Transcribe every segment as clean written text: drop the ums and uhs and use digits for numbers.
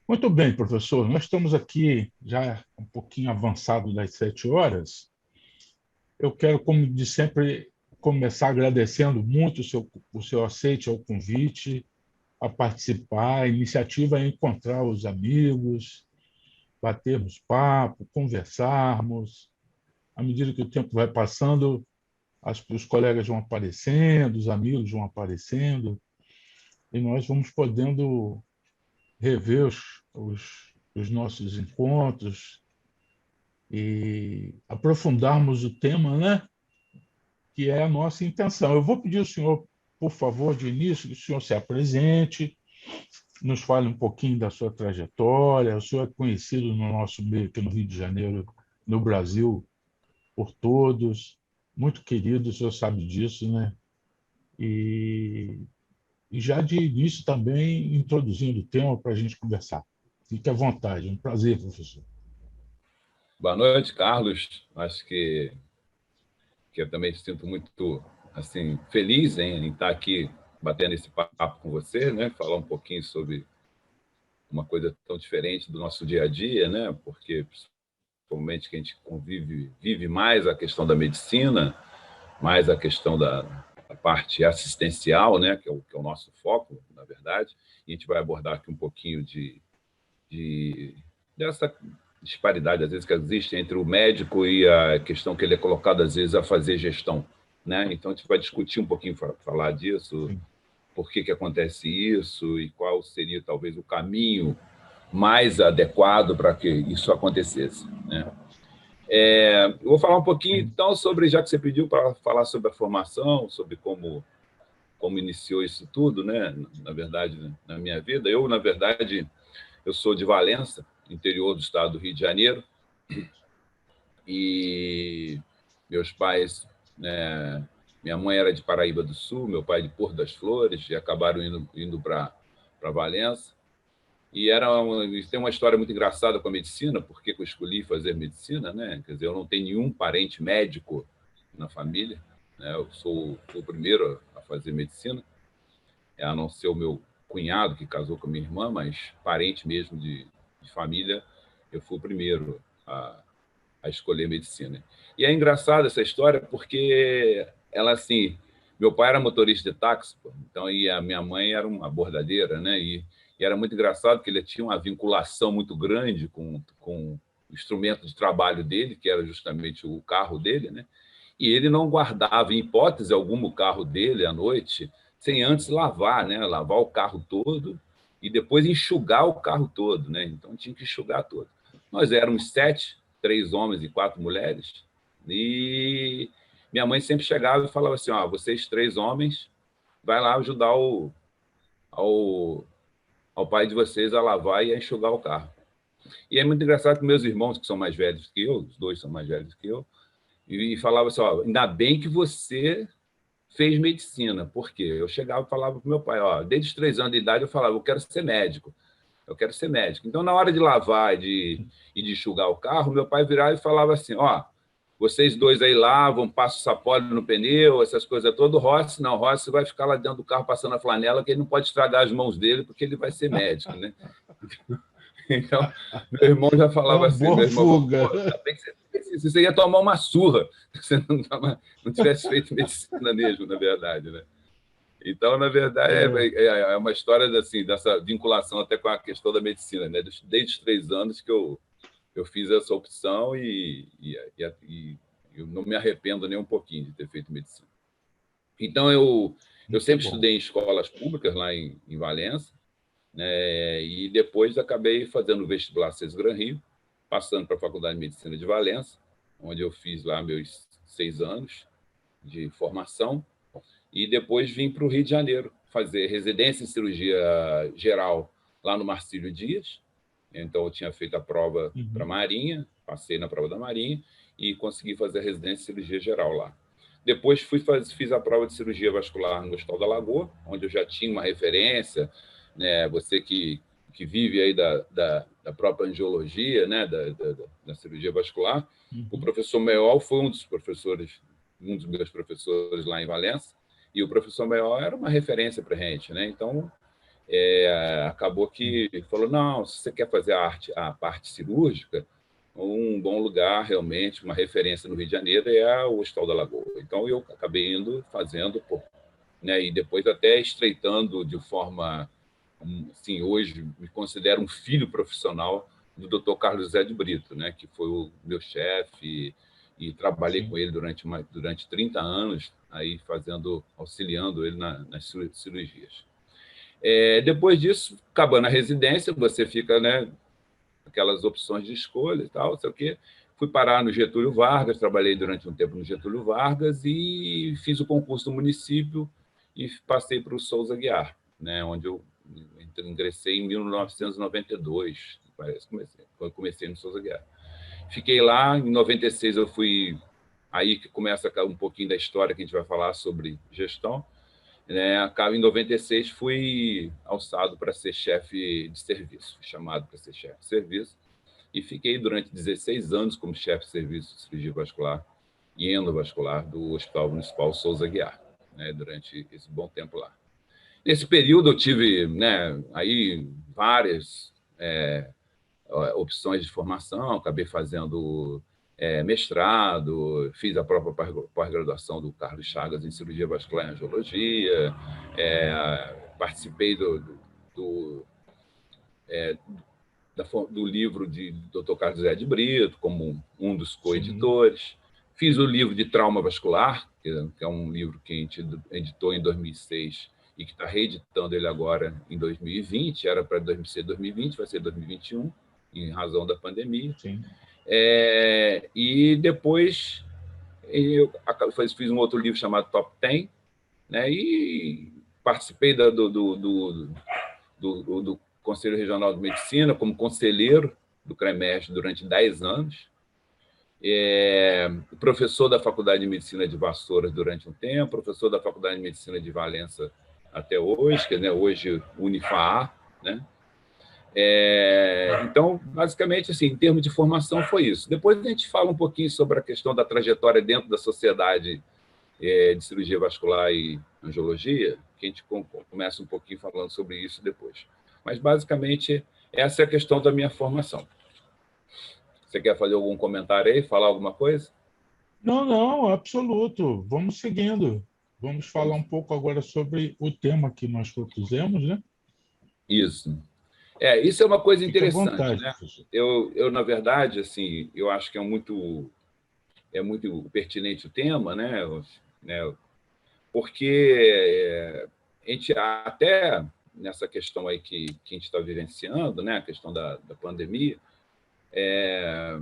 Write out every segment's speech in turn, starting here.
Muito bem, professor. Nós estamos aqui já um pouquinho avançado das 7 horas. Eu quero, como de sempre, começar agradecendo muito o seu aceite ao convite, a participar. A iniciativa é encontrar os amigos, batermos papo, conversarmos. À medida que o tempo vai passando, os colegas vão aparecendo, os amigos vão aparecendo, e nós vamos podendo rever os nossos encontros e aprofundarmos o tema, né? Que é a nossa intenção. Eu vou pedir ao senhor, por favor, de início, que o senhor se apresente, nos fale um pouquinho da sua trajetória. O senhor é conhecido no nosso meio aqui no Rio de Janeiro, no Brasil, por todos, muito querido, o senhor sabe disso, né? E, e já de início também introduzindo o tema para a gente conversar. Fique à vontade, é um prazer, professor. Boa noite, Carlos. Acho que eu também me sinto muito assim feliz em estar aqui batendo esse papo com você, né? Falar um pouquinho sobre uma coisa tão diferente do nosso dia a dia, né? Porque principalmente que a gente vive mais a questão da medicina, mais a questão da parte assistencial, né? Que é o nosso foco, na verdade. E a gente vai abordar aqui um pouquinho de dessa disparidade, às vezes, que existe entre o médico e a questão que ele é colocado, às vezes, a fazer gestão. Né? Então, a gente vai discutir um pouquinho, falar disso, Sim. por que acontece isso e qual seria, talvez, o caminho mais adequado para que isso acontecesse. Né? Eu vou falar um pouquinho, Sim. então, sobre, já que você pediu para falar sobre a formação, sobre como iniciou isso tudo, né? Na verdade, na minha vida. Eu, na verdade, eu sou de Valença, interior do estado do Rio de Janeiro, e meus pais, né, minha mãe era de Paraíba do Sul, meu pai de Porto das Flores, e acabaram indo para Valença. E tem uma história muito engraçada com a medicina, porque eu escolhi fazer medicina, né? Quer dizer, eu não tenho nenhum parente médico na família, né? Eu sou o primeiro a fazer medicina, a não ser o meu cunhado, que casou com a minha irmã, mas parente mesmo de família, eu fui o primeiro a escolher medicina. E é engraçado essa história porque ela, assim, meu pai era motorista de táxi, então, e a minha mãe era uma bordadeira, né? E era muito engraçado que ele tinha uma vinculação muito grande com o instrumento de trabalho dele, que era justamente o carro dele, né? E ele não guardava, em hipótese alguma, o carro dele à noite, sem antes lavar, né? Lavar o carro todo e depois enxugar o carro todo, né? Então tinha que enxugar todo. Nós éramos 7, 3 homens e 4 mulheres, e minha mãe sempre chegava e falava assim: vocês 3 homens, vai lá ajudar ao, ao pai de vocês a lavar e a enxugar o carro. E é muito engraçado que meus irmãos, que são mais velhos que eu, os dois são mais velhos que eu, e falava assim: ainda bem que você fez medicina. Por quê? Eu chegava e falava para o meu pai: desde os 3 anos de idade, eu falava: eu quero ser médico. Eu quero ser médico. Então, na hora de lavar e de enxugar o carro, meu pai virava e falava assim: vocês dois aí lavam, passam sapólio no pneu, essas coisas todas. O Rossi, não, o Rossi vai ficar lá dentro do carro passando a flanela, que ele não pode estragar as mãos dele, porque ele vai ser médico, né? Então, meu irmão já É falava uma assim, boa meu irmão falou: fuga. ainda bem que você ia tomar uma surra se você não tivesse feito medicina mesmo, na verdade, né? Então, na verdade, É, é uma história assim, dessa vinculação até com a questão da medicina, né? Desde os 3 anos que eu fiz essa opção e eu não me arrependo nem um pouquinho de ter feito medicina. Então, eu muito sempre bom. estudei em escolas públicas lá em Valença, né? E depois acabei fazendo o vestibular César Gran Rio, passando para a Faculdade de Medicina de Valença, onde eu fiz lá meus 6 anos de formação, e depois vim para o Rio de Janeiro fazer residência em cirurgia geral lá no Marcílio Dias. Então, eu tinha feito a prova para a Uhum. Marinha, passei na prova da Marinha e consegui fazer a residência em cirurgia geral lá. Depois fiz a prova de cirurgia vascular no Hospital da Lagoa, onde eu já tinha uma referência, né? Você que vive aí da própria angiologia, né? Da cirurgia vascular. O Uhum. professor Meol foi um dos meus professores lá em Valença, e o professor Meol era uma referência para a gente, né? Então, acabou que falou, não, se você quer fazer a parte cirúrgica, um bom lugar, realmente, uma referência no Rio de Janeiro é o Hospital da Lagoa. Então, eu acabei indo, fazendo, né, e depois até estreitando de forma, assim, hoje me considero um filho profissional do Dr. Carlos José de Brito, né, que foi o meu chefe, e trabalhei com ele durante 30 anos, aí auxiliando ele nas cirurgias. Depois disso, acabando a residência, você fica, né, aquelas opções de escolha e tal, sei o quê. Fui parar no Getúlio Vargas, trabalhei durante um tempo no Getúlio Vargas e fiz o concurso do município e passei para o Souza Aguiar, né, onde eu ingressei em 1992, parece, comecei no Souza Aguiar. Fiquei lá, em 96 eu fui, aí que começa um pouquinho da história que a gente vai falar sobre gestão, né? Em 96 fui alçado para ser chefe de serviço, chamado para ser chefe de serviço, e fiquei durante 16 anos como chefe de serviço de cirurgia vascular e endovascular do Hospital Municipal Souza Aguiar, né? Durante esse bom tempo lá. Nesse período eu tive, né, aí várias opções de formação, acabei fazendo mestrado, fiz a própria pós-graduação do Carlos Chagas em cirurgia vascular e angiologia, participei do livro de Dr. Carlos José de Brito, como um dos coeditores. Fiz o livro de trauma vascular, que é um livro que a gente editou em 2006 e que está reeditando ele agora em 2020, era para ser 2020, vai ser 2021, em razão da pandemia. E depois eu fiz um outro livro chamado Top 10, né, e participei do Conselho Regional de Medicina como conselheiro do CREMEST durante 10 anos, professor da Faculdade de Medicina de Vassouras durante um tempo, professor da Faculdade de Medicina de Valença até hoje, que, né, hoje Unifaar, né? Então, basicamente, assim, em termos de formação, foi isso. Depois a gente fala um pouquinho sobre a questão da trajetória dentro da sociedade de cirurgia vascular e angiologia, que a gente começa um pouquinho falando sobre isso depois. Mas, basicamente, essa é a questão da minha formação. Você quer fazer algum comentário aí, falar alguma coisa? Não, absoluto. Vamos seguindo. Vamos falar um pouco agora sobre o tema que nós propusemos, né? Isso. Isso é uma coisa interessante, vontade, né? Eu, na verdade, assim, eu acho que é muito pertinente o tema, né? Porque a gente até nessa questão aí que a gente está vivenciando, né? A questão da pandemia, a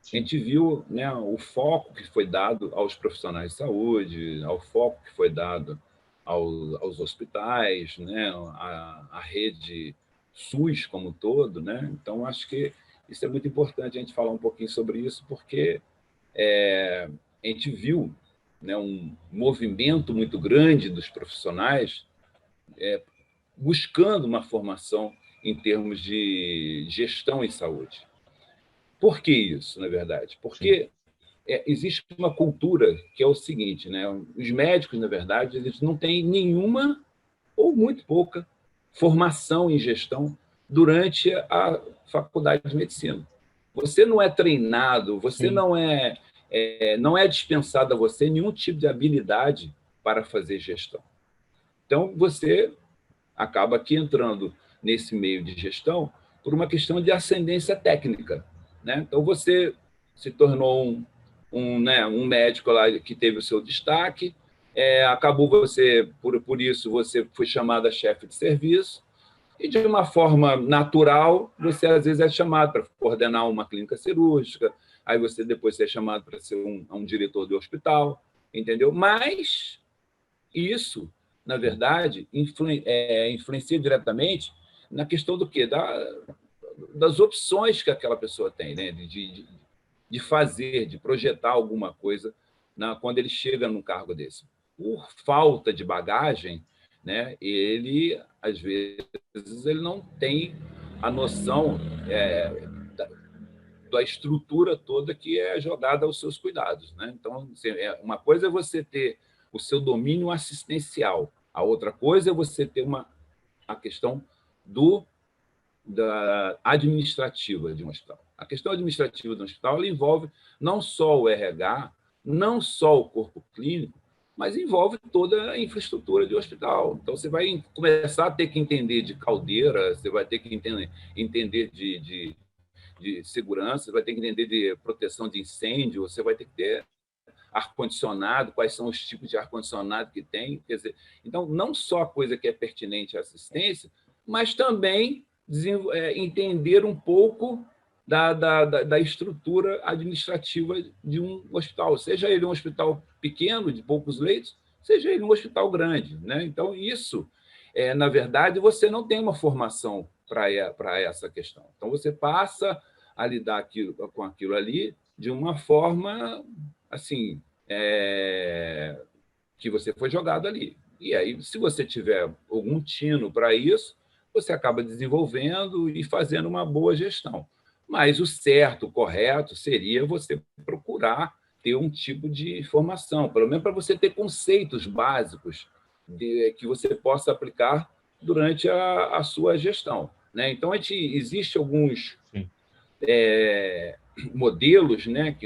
gente viu, né, o foco que foi dado aos profissionais de saúde, ao foco que foi dado aos hospitais, né, a rede SUS como um todo, né? Então, acho que isso é muito importante a gente falar um pouquinho sobre isso, porque a gente viu, né, um movimento muito grande dos profissionais buscando uma formação em termos de gestão em saúde. Por que isso, na verdade? Porque existe uma cultura que é o seguinte, né? Os médicos, na verdade, eles não têm nenhuma ou muito pouca formação em gestão durante a faculdade de medicina. Você não é treinado, você não é dispensado a você nenhum tipo de habilidade para fazer gestão. Então, você acaba aqui entrando nesse meio de gestão por uma questão de ascendência técnica, né? Então, você se tornou um médico lá que teve o seu destaque, acabou você, por isso, você foi chamado a chefe de serviço, e, de uma forma natural, você, às vezes, é chamado para coordenar uma clínica cirúrgica, aí você depois é chamado para ser um diretor do hospital, entendeu? Mas isso, na verdade, influencia diretamente na questão do quê? Das opções que aquela pessoa tem, né? De fazer, de projetar alguma coisa quando ele chega num cargo desse. Por falta de bagagem, né, ele, às vezes, ele não tem a noção da estrutura toda que é jogada aos seus cuidados, né? Então, uma coisa é você ter o seu domínio assistencial, a outra coisa é você ter a questão da administrativa de um hospital. A questão administrativa do hospital ela envolve não só o RH, não só o corpo clínico, mas envolve toda a infraestrutura do hospital. Então, você vai começar a ter que entender de caldeira, você vai ter que entender de segurança, você vai ter que entender de proteção de incêndio, você vai ter que ter ar-condicionado, quais são os tipos de ar-condicionado que tem. Quer dizer, então, não só a coisa que é pertinente à assistência, mas também entender um pouco da estrutura administrativa de um hospital, seja ele um hospital pequeno, de poucos leitos, seja ele um hospital grande. Né? Então, isso, na verdade, você não tem uma formação para essa questão. Então, você passa a lidar com aquilo ali de uma forma assim, que você foi jogado ali. E aí, se você tiver algum tino para isso, você acaba desenvolvendo e fazendo uma boa gestão. Mas o certo, o correto, seria você procurar ter um tipo de formação, pelo menos para você ter conceitos básicos que você possa aplicar durante a sua gestão. Né? Então, existe alguns modelos, né,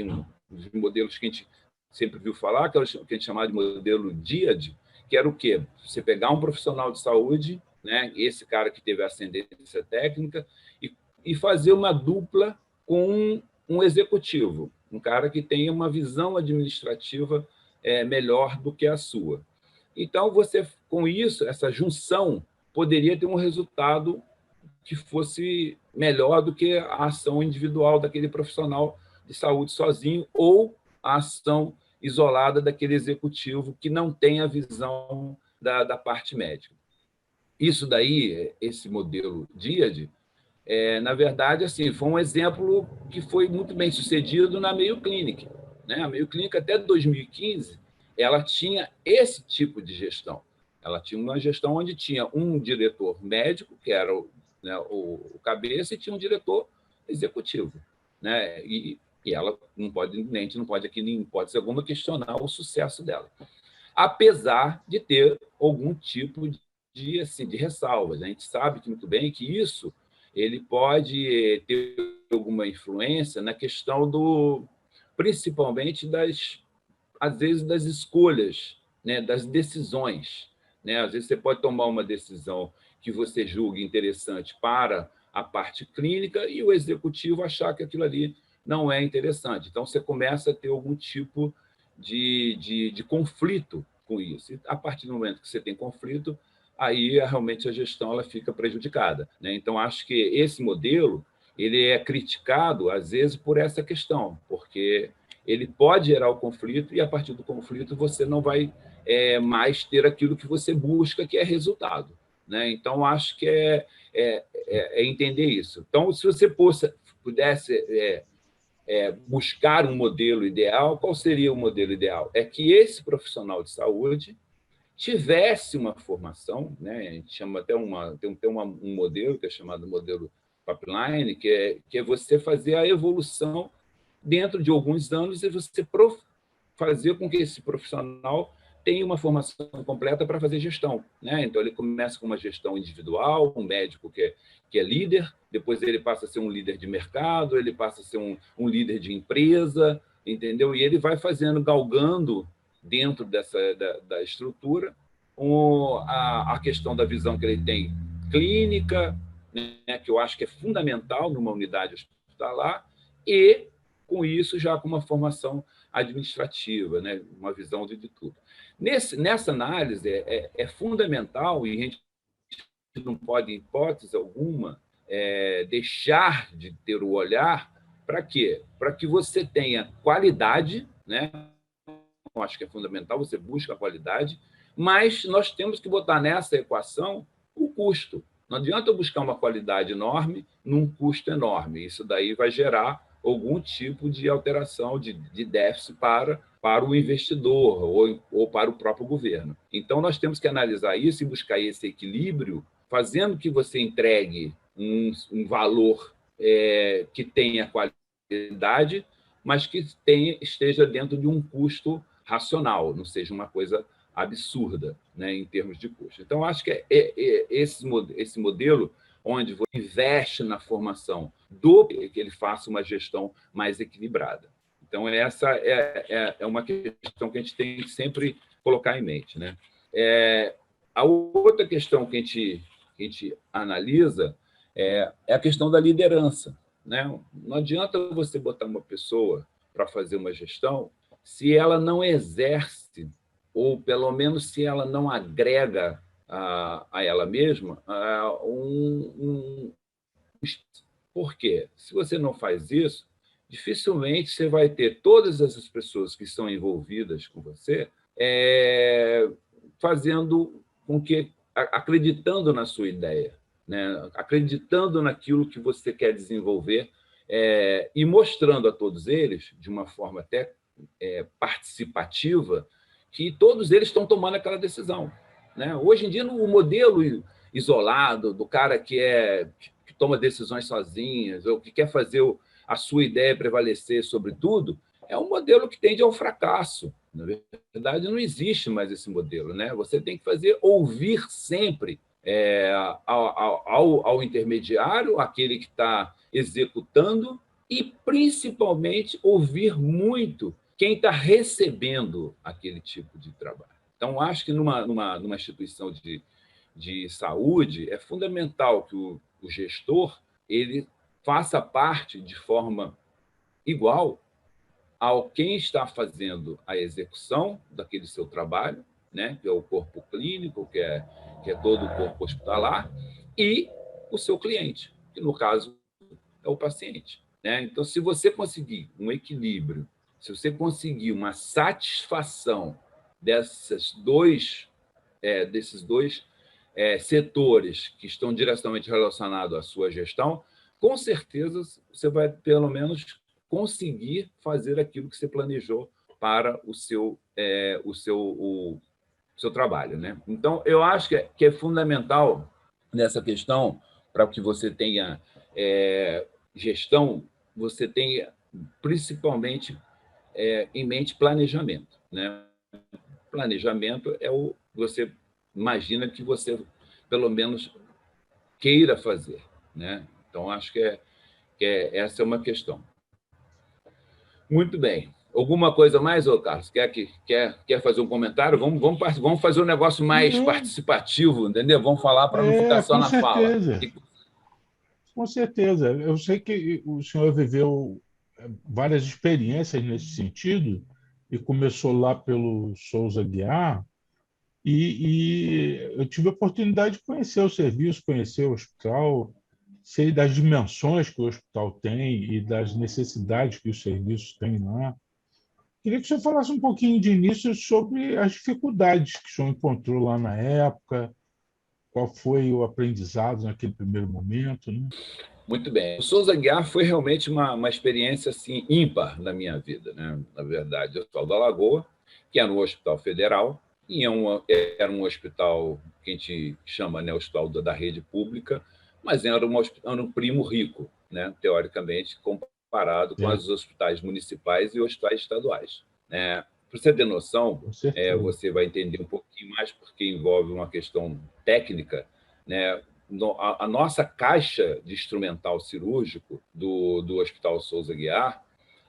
os modelos que a gente sempre viu falar, que a gente chamava de modelo DIAD, que era o quê? Você pegar um profissional de saúde, né, esse cara que teve ascendência técnica, e fazer uma dupla com um executivo, um cara que tenha uma visão administrativa melhor do que a sua. Então, você, com isso, essa junção, poderia ter um resultado que fosse melhor do que a ação individual daquele profissional de saúde sozinho ou a ação isolada daquele executivo que não tem a visão da parte médica. Isso daí, esse modelo DIAD, na verdade, assim, foi um exemplo que foi muito bem sucedido na Mayo Clinic. Né? A Mayo Clinic, até 2015, ela tinha esse tipo de gestão. Ela tinha uma gestão onde tinha um diretor médico, que era o cabeça, e tinha um diretor executivo. Né? E ela não pode, a gente não pode aqui, em hipótese alguma, questionar o sucesso dela. Apesar de ter algum tipo de ressalvas. A gente sabe muito bem que isso ele pode ter alguma influência na questão principalmente às vezes, das escolhas, né, das decisões. Né? Às vezes você pode tomar uma decisão que você julgue interessante para a parte clínica e o executivo achar que aquilo ali não é interessante. Então, você começa a ter algum tipo de conflito com isso. E, a partir do momento que você tem conflito, aí realmente a gestão ela fica prejudicada. Né? Então, acho que esse modelo ele é criticado, às vezes, por essa questão, porque ele pode gerar o conflito e, a partir do conflito, você não vai mais ter aquilo que você busca, que é resultado. Né? Então, acho que é entender isso. Então, se você pudesse buscar um modelo ideal, qual seria o modelo ideal? É que esse profissional de saúde tivesse uma formação, né? A gente chama até um modelo que é chamado modelo pipeline, que é você fazer a evolução dentro de alguns anos e você fazer com que esse profissional tenha uma formação completa para fazer gestão. Né? Então, ele começa com uma gestão individual, um médico que é líder, depois ele passa a ser um líder de mercado, ele passa a ser um líder de empresa, entendeu? E ele vai galgando dentro da estrutura a questão da visão que ele tem clínica, né, que eu acho que é fundamental numa unidade hospitalar, e, com isso, já com uma formação administrativa, né, uma visão de tudo. Nessa análise, é fundamental, e a gente não pode, em hipótese alguma, deixar de ter o olhar para quê? Para que você tenha qualidade, né? Eu acho que é fundamental, você busca a qualidade, mas nós temos que botar nessa equação o custo. Não adianta eu buscar uma qualidade enorme num custo enorme. Isso daí vai gerar algum tipo de alteração, de déficit para o investidor ou para o próprio governo. Então, nós temos que analisar isso e buscar esse equilíbrio, fazendo que você entregue um valor que tenha qualidade, mas que esteja dentro de um custo racional, não seja uma coisa absurda, né, em termos de custo. Então, acho que esse modelo onde você investe na formação do que ele faça uma gestão mais equilibrada. Então, essa é uma questão que a gente tem que sempre colocar em mente, né? A outra questão que a gente analisa é a questão da liderança, né? Não adianta você botar uma pessoa para fazer uma gestão se ela não exerce, ou pelo menos se ela não agrega a ela mesma Por quê? Se você não faz isso, dificilmente você vai ter todas essas pessoas que estão envolvidas com você fazendo com que, acreditando na sua ideia, né? Acreditando naquilo que você quer desenvolver e mostrando a todos eles, de uma forma até participativa, que todos eles estão tomando aquela decisão, né? Hoje em dia, o modelo isolado do cara que toma decisões sozinhas, ou que quer fazer a sua ideia prevalecer sobre tudo, é um modelo que tende ao fracasso. Na verdade, não existe mais esse modelo, né? Você tem que ouvir sempre ao intermediário, aquele que está executando, e, principalmente, ouvir muito quem está recebendo aquele tipo de trabalho. Então, acho que numa instituição de saúde, é fundamental que o gestor ele faça parte de forma igual ao quem está fazendo a execução daquele seu trabalho, né, que é o corpo clínico, que é todo o corpo hospitalar, e o seu cliente, que, no caso, é o paciente, né? Então, se você conseguir um equilíbrio, se você conseguir uma satisfação desses dois setores que estão diretamente relacionados à sua gestão, com certeza você vai, pelo menos, conseguir fazer aquilo que você planejou para o seu trabalho, né? Então, eu acho que é fundamental nessa questão, para que você tenha gestão, você tenha principalmente em mente planejamento, né? Planejamento você imagina que você, pelo menos, queira fazer, né? Então, acho que essa é uma questão. Muito bem. Alguma coisa mais, ô Carlos? Quer fazer um comentário? Vamos fazer um negócio mais participativo, entendeu? Vamos falar para não ficar só com na fala. certeza. Com certeza. Eu sei que o senhor viveu várias experiências nesse sentido e começou lá pelo Souza Guiar e eu tive a oportunidade de conhecer o serviço, conhecer o hospital, sei das dimensões que o hospital tem e das necessidades que os serviços têm lá. Queria que o senhor falasse um pouquinho de início sobre as dificuldades que o senhor encontrou lá na época, qual foi o aprendizado naquele primeiro momento, né? Muito bem. O Souza Guiar foi realmente uma experiência assim, ímpar na minha vida, né? Na verdade, o Hospital da Lagoa, que era um hospital federal, e era um hospital que a gente chama, né, hospital da rede pública, mas era um primo rico, né, teoricamente, comparado com os hospitais municipais e hospitais estaduais, né? Para você ter noção, você vai entender um pouquinho mais, porque envolve uma questão técnica, né? A nossa caixa de instrumental cirúrgico do Hospital Souza Guiar,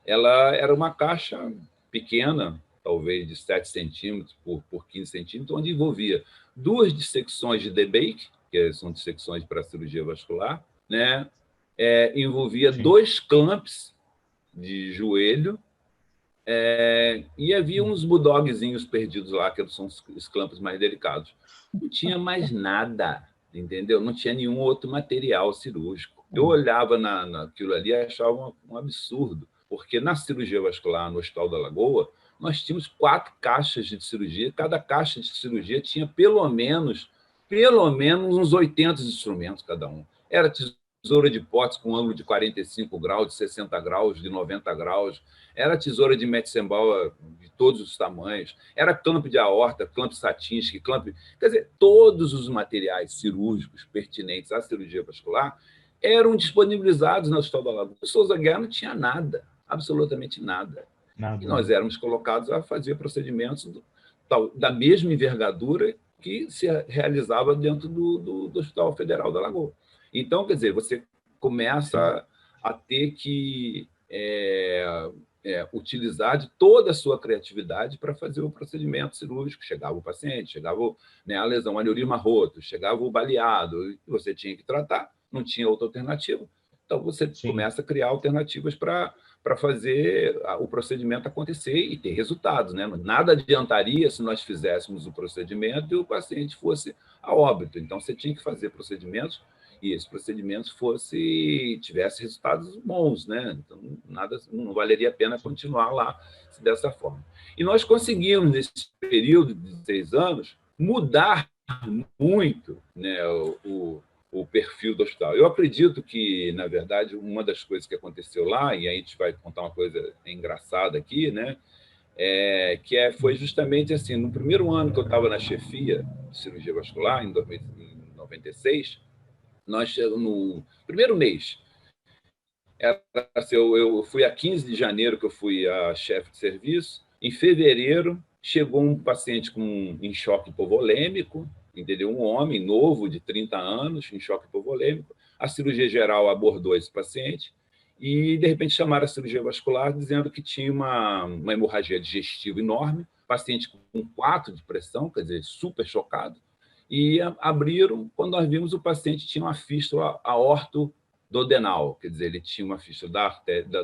ela era uma caixa pequena, talvez de 7 centímetros por 15 centímetros, onde envolvia 2 dissecções de DeBake, que são dissecções para cirurgia vascular, né? Envolvia 2 clamps de joelho, e havia uns bulldogzinhos perdidos lá, que são os clamps mais delicados. Não tinha mais nada, entendeu? Não tinha nenhum outro material cirúrgico. Eu olhava naquilo ali e achava um absurdo, porque na cirurgia vascular, no Hospital da Lagoa, nós tínhamos 4 caixas de cirurgia, cada caixa de cirurgia tinha pelo menos uns 80 instrumentos cada um. Era tesoura de potes com ângulo de 45 graus, de 60 graus, de 90 graus, era tesoura de Metzenbauer de todos os tamanhos, era clamp de aorta, clamp Satinsky, quer dizer, todos os materiais cirúrgicos pertinentes à cirurgia vascular eram disponibilizados no Hospital da Lagoa. O Souza Guiar não tinha nada, absolutamente nada. E nós éramos colocados a fazer procedimentos da mesma envergadura que se realizava dentro do Hospital Federal da Lagoa. Então, quer dizer, você começa a ter que utilizar de toda a sua criatividade para fazer o procedimento cirúrgico. Chegava o paciente, chegava, né, a lesão, aneurisma roto, chegava o baleado, você tinha que tratar, não tinha outra alternativa. Então, você começa a criar alternativas para fazer o procedimento acontecer e ter resultados, né? Nada adiantaria se nós fizéssemos o procedimento e o paciente fosse a óbito. Então, você tinha que fazer procedimentos e esses procedimentos tivesse resultados bons, né? Então, não valeria a pena continuar lá dessa forma. E nós conseguimos, nesse período de 6 anos, mudar muito, né, o perfil do hospital. Eu acredito que, na verdade, uma das coisas que aconteceu lá, e a gente vai contar uma coisa engraçada aqui, né, foi justamente assim, no primeiro ano que eu estava na chefia de cirurgia vascular, em 96, nós, no primeiro mês, eu fui a 15 de janeiro que eu fui a chefe de serviço. Em fevereiro, chegou um paciente em choque hipovolêmico, entendeu? Um homem novo, de 30 anos, em choque hipovolêmico. A cirurgia geral abordou esse paciente e, de repente, chamaram a cirurgia vascular dizendo que tinha uma hemorragia digestiva enorme, paciente com 4 de pressão, quer dizer, super chocado, e abriram. Quando nós vimos, o paciente tinha uma fístula aortoduodenal, quer dizer, ele tinha uma fístula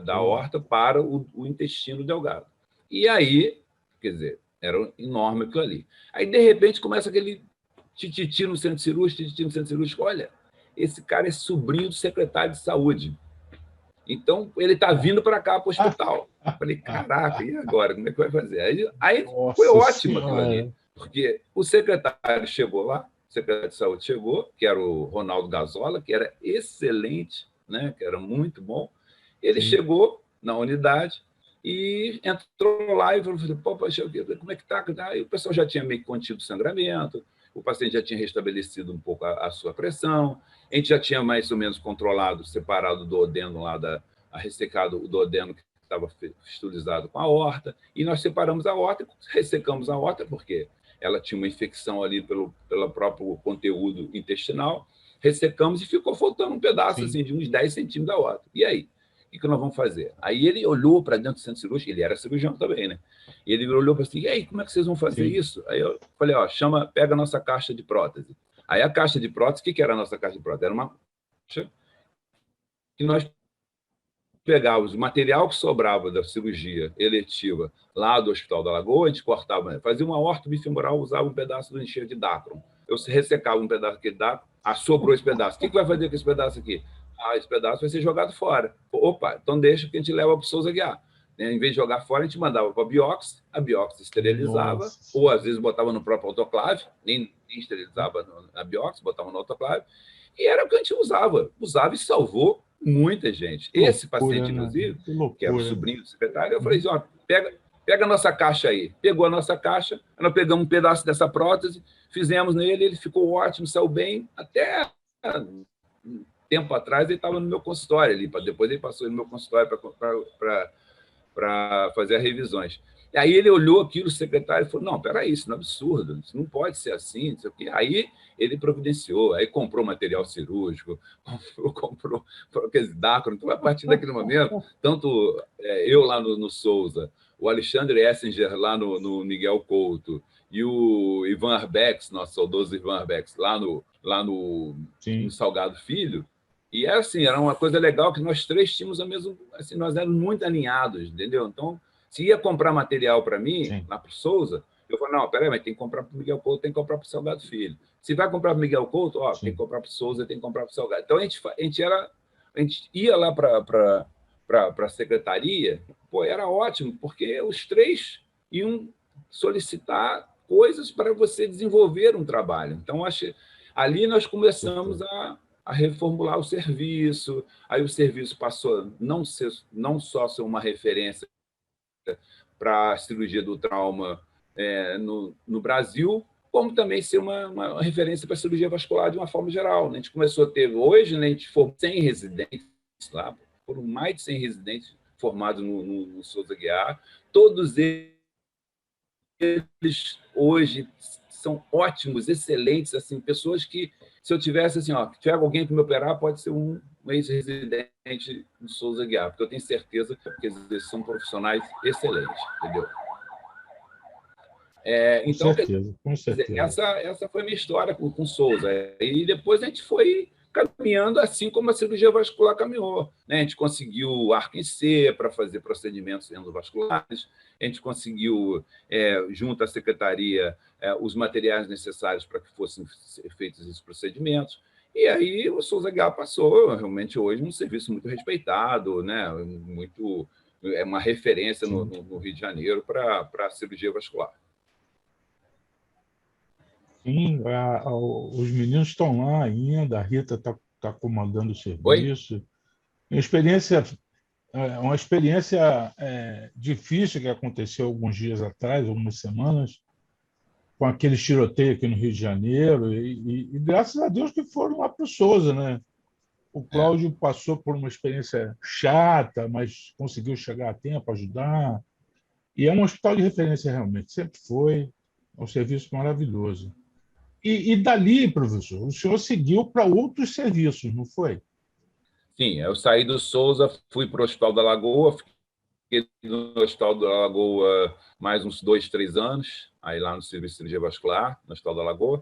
da aorta para o intestino delgado. E aí, quer dizer, era enorme aquilo ali. Aí, de repente, começa aquele tititi no centro cirúrgico, olha, esse cara é sobrinho do secretário de saúde. Então, ele está vindo para cá, para o hospital. Falei, caraca, e agora? Como é que vai fazer? Aí foi ótimo aquilo ali, porque o secretário chegou lá, o secretário de saúde chegou, que era o Ronaldo Gazola, que era excelente, né, que era muito bom. Ele chegou na unidade e entrou lá e falou, pô, como é que está? Aí o pessoal já tinha meio que contido o sangramento, o paciente já tinha restabelecido um pouco a sua pressão, a gente já tinha mais ou menos controlado, separado o duodeno lá, ressecado o duodeno que estava fistulizado com a aorta, e nós separamos a aorta, ressecamos a aorta, porque ela tinha uma infecção ali pelo próprio conteúdo intestinal, ressecamos e ficou faltando um pedaço assim, de uns 10 centímetros da aorta. E aí? O que nós vamos fazer? Aí ele olhou para dentro do centro cirúrgico, ele era cirurgião também, né? Ele olhou para assim, e aí, como é que vocês vão fazer isso? Aí eu falei, pega a nossa caixa de prótese. Aí a caixa de prótese, o que era a nossa caixa de prótese? Era uma caixa que nós pegávamos o material que sobrava da cirurgia eletiva lá do Hospital da Lagoa, a gente cortava, fazia uma aorta bifemoral, usava um pedaço do enxerto de Dacron. Eu ressecava um pedaço daquele Dacron, sobrou esse pedaço. O que vai fazer com esse pedaço aqui? Esse pedaço vai ser jogado fora. Opa, então deixa que a gente leva para o Souza Guiar. Em vez de jogar fora, a gente mandava para a biópsia esterilizava, ou às vezes botava no próprio autoclave, nem esterilizava na biópsia, botava no autoclave, e era o que a gente usava e salvou muita gente. Esse paciente, inclusive, que era o sobrinho do secretário, eu falei assim, pega a nossa caixa aí. Pegou a nossa caixa, nós pegamos um pedaço dessa prótese, fizemos nele, ele ficou ótimo, saiu bem, até tempo atrás ele estava no meu consultório ali, depois ele passou no meu consultório para fazer as revisões. E aí ele olhou aquilo, o secretário, e falou, não, peraí, isso não é absurdo, isso não pode ser assim, não sei o quê. Aí ele providenciou, aí comprou material cirúrgico, comprou Dacron. Então, a partir daquele momento, tanto eu lá no Souza, o Alexandre Essinger lá no Miguel Couto, e o Ivan Arbex, nosso saudoso Ivan Arbex, lá no Salgado Filho, e era uma coisa legal que nós três tínhamos a mesma, assim, nós éramos muito alinhados, entendeu? Então, se ia comprar material para mim, lá para o Souza, eu falei, não, peraí, mas tem que comprar para o Miguel Couto, tem que comprar para o Salgado Filho. Se vai comprar para o Miguel Couto, tem que comprar para o Souza, tem que comprar para o Salgado. Então, a gente ia lá para a secretaria, era ótimo, porque os três iam solicitar coisas para você desenvolver um trabalho. Então, ali nós começamos a reformular o serviço, aí o serviço passou a não só ser uma referência para a cirurgia do trauma no Brasil, como também ser uma referência para a cirurgia vascular de uma forma geral. A gente começou a ter, hoje, a gente formou 100 residentes lá, foram mais de 100 residentes formados no Souza Guiar, todos eles hoje são ótimos, excelentes, assim, pessoas que, se eu tivesse assim, ó, tiver alguém para me operar, pode ser um ex-residente do Souza Aguiar, porque eu tenho certeza que eles são profissionais excelentes, entendeu? Com Então, certeza, com certeza. essa foi a minha história com Souza. E depois a gente foi caminhando assim como a cirurgia vascular caminhou. Né? A gente conseguiu arco em C para fazer procedimentos endovasculares, a gente conseguiu, junto à secretaria, os materiais necessários para que fossem feitos esses procedimentos. E aí o Souza Aguiar passou, realmente, hoje, um serviço muito respeitado, né? É uma referência no Rio de Janeiro para a cirurgia vascular. Sim, os meninos estão lá ainda, a Rita está comandando o Oi? serviço. Uma experiência difícil que aconteceu alguns dias atrás, algumas semanas, com aquele tiroteio aqui no Rio de Janeiro, e graças a Deus que foram lá para o Souza, né? O Cláudio passou por uma experiência chata, mas conseguiu chegar a tempo, ajudar. E é um hospital de referência realmente, sempre foi. É um serviço maravilhoso. E dali, professor, o senhor seguiu para outros serviços, não foi? Sim, eu saí do Souza, fui para o Hospital da Lagoa, fiquei no Hospital da Lagoa mais uns 2, 3 anos, aí lá no Serviço de Cirurgia Vascular, no Hospital da Lagoa.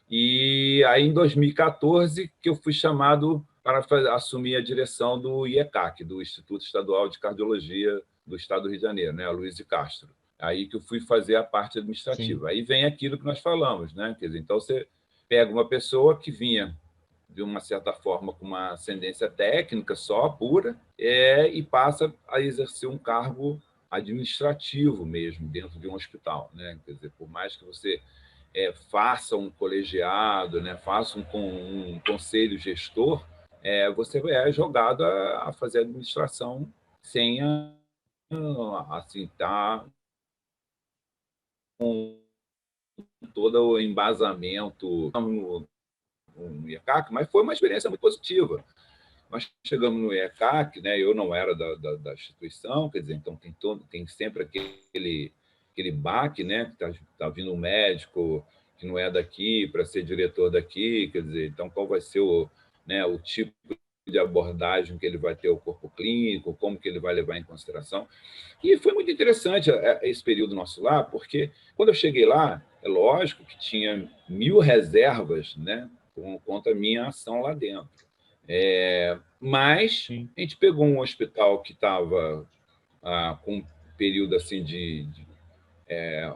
E aí, em 2014, que eu fui chamado para assumir a direção do IECAC, do Instituto Estadual de Cardiologia do Estado do Rio de Janeiro, né, a Luiz de Castro. Aí que eu fui fazer a parte Sim. administrativa. Aí vem aquilo que nós falamos, né? Quer dizer, então você pega uma pessoa que vinha de uma certa forma com uma ascendência técnica só, pura, e passa a exercer um cargo administrativo mesmo dentro de um hospital, né? Quer dizer, por mais que você faça um colegiado, né, faça um conselho gestor, você é jogado a fazer administração sem assim, estar com todo o embasamento no IECAC, mas foi uma experiência muito positiva. Nós chegamos no IECAC, né, eu não era da instituição, quer dizer, então tem sempre aquele baque, né, que está vindo um médico que não é daqui para ser diretor daqui, quer dizer, então qual vai ser o tipo de abordagem que ele vai ter ao corpo clínico, como que ele vai levar em consideração. E foi muito interessante esse período nosso lá, porque quando eu cheguei lá, é lógico que tinha 1000 reservas, né, contra a minha ação lá dentro. Mas Sim. a gente pegou um hospital que estava com um período assim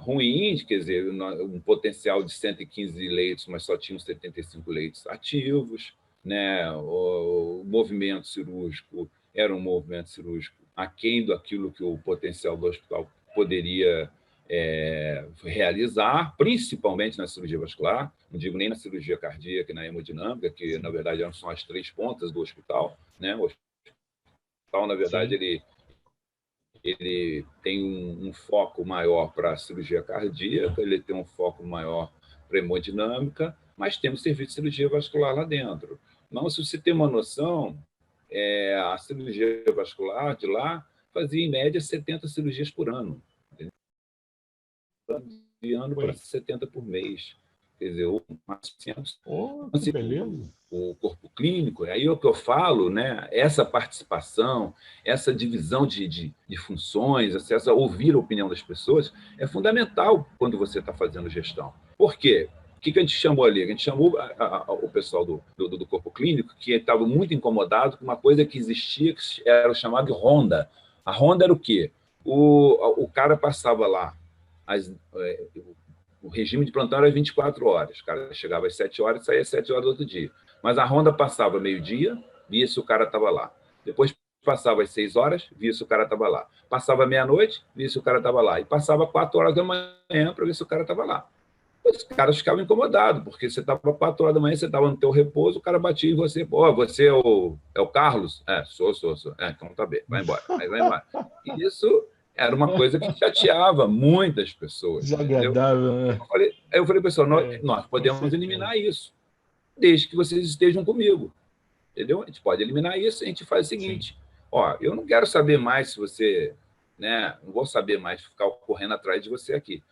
ruim, quer dizer, um potencial de 115 leitos, mas só tinham 75 leitos ativos, né? O movimento cirúrgico era um movimento cirúrgico aquém daquilo que o potencial do hospital poderia realizar, principalmente na cirurgia vascular, não digo nem na cirurgia cardíaca e na hemodinâmica, que, na verdade, são as 3 pontas do hospital. Né? O hospital, na verdade, ele tem um foco maior para a cirurgia cardíaca, ele tem um foco maior para a hemodinâmica, mas temos serviço de cirurgia vascular lá dentro. Então, se você tem uma noção, a cirurgia vascular de lá fazia, em média, 70 cirurgias por ano. De ano para 70 por mês. Quer dizer, o Que beleza. o corpo clínico, aí é o que eu falo, né? Essa participação, essa divisão de funções, essa ouvir a opinião das pessoas, é fundamental quando você está fazendo gestão. Por quê? O que a gente chamou ali? A gente chamou o pessoal do corpo clínico, que estava muito incomodado com uma coisa que existia, que era o chamado de ronda. A ronda era o quê? O cara passava lá, o regime de plantão era 24 horas. O cara chegava às 7 horas e saía às 7 horas do outro dia. Mas a ronda passava meio-dia, via se o cara estava lá. Depois passava às 6 horas, via se o cara estava lá. Passava meia-noite, via se o cara estava lá. E passava 4 horas da manhã para ver se o cara estava lá. Os caras ficavam incomodados, porque você estava 4 horas da manhã, você estava no teu repouso, o cara batia em você. Pô, você é o Carlos? Sou. Então tá bem, vai embora. Aí vai embora. E isso era uma coisa que chateava muitas pessoas. Desagradável, né? Aí eu falei, pessoal, nós podemos eliminar isso, desde que vocês estejam comigo. Entendeu? A gente pode eliminar isso, a gente faz o seguinte: eu não quero saber mais se você, né? Não vou saber mais ficar correndo atrás de você aqui.